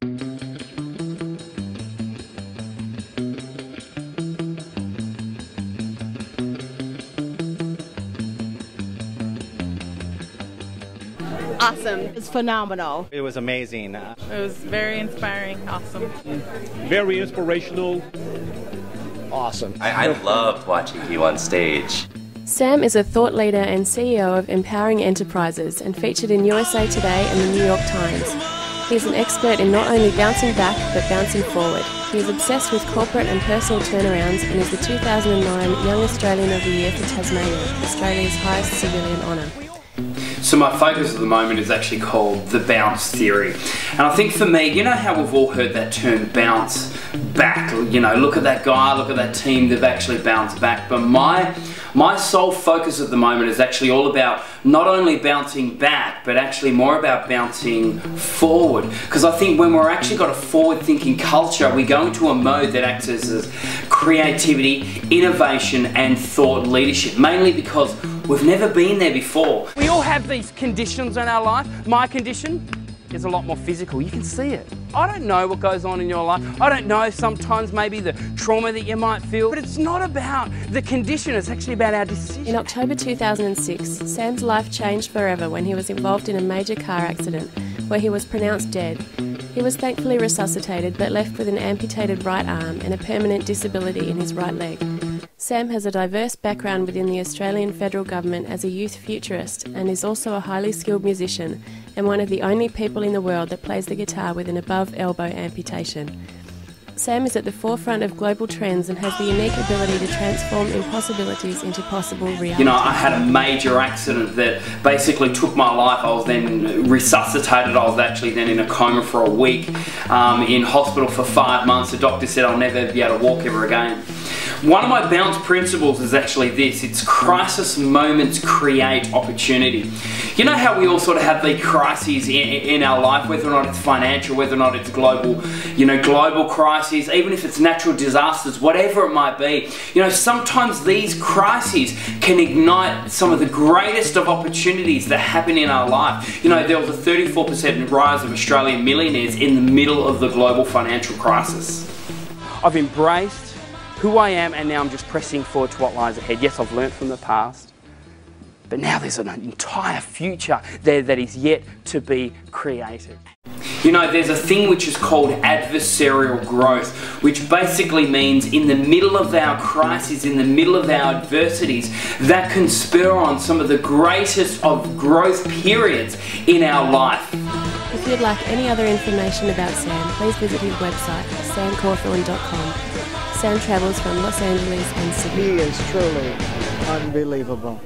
Awesome. It's phenomenal. It was amazing. It was very inspiring, awesome. Very inspirational. Awesome. I loved watching you on stage. Sam is a thought leader and CEO of Empowering Enterprises and featured in USA Today and the New York Times. He is an expert in not only bouncing back but bouncing forward. He is obsessed with corporate and personal turnarounds and is the 2009 Young Australian of the Year for Tasmania, Australia's highest civilian honour. So my focus at the moment is actually called the bounce theory. And I think for me, you know how we've all heard that term bounce back? You know, look at that guy, look at that team, they've actually bounced back. But my sole focus at the moment is actually all about not only bouncing back, but actually more about bouncing forward. Because I think when we're actually got a forward-thinking culture, we go into a mode that acts as creativity, innovation, and thought leadership. Mainly because we've never been there before. We all have these conditions in our life. My condition is a lot more physical. You can see it. I don't know what goes on in your life. I don't know sometimes maybe the trauma that you might feel, but it's not about the condition, it's actually about our decision. In October 2006, Sam's life changed forever when he was involved in a major car accident where he was pronounced dead. He was thankfully resuscitated but left with an amputated right arm and a permanent disability in his right leg. Sam has a diverse background within the Australian federal government as a youth futurist and is also a highly skilled musician and one of the only people in the world that plays the guitar with an above-elbow amputation. Sam is at the forefront of global trends and has the unique ability to transform impossibilities into possible reality. You know, I had a major accident that basically took my life. I was then resuscitated. I was actually then in a coma for a week, in hospital for 5 months. The doctor said I'll never be able to walk ever again. One of my bounce principles is actually this: it's crisis moments create opportunity. You know how we all sort of have these crises in our life, whether or not it's financial, whether or not it's global, global crises, even if it's natural disasters, whatever it might be. You know, sometimes these crises can ignite some of the greatest of opportunities that happen in our life. You know, there was a 34% rise of Australian millionaires in the middle of the global financial crisis. I've embraced who I am, and now I'm just pressing forward to what lies ahead. Yes, I've learnt from the past, but now there's an entire future there that is yet to be created. You know, there's a thing which is called adversarial growth, which basically means in the middle of our crises, in the middle of our adversities, that can spur on some of the greatest of growth periods in our life. If you'd like any other information about Sam, please visit his website, samcawthorn.com. Sam travels from Los Angeles and Sydney. He is truly unbelievable.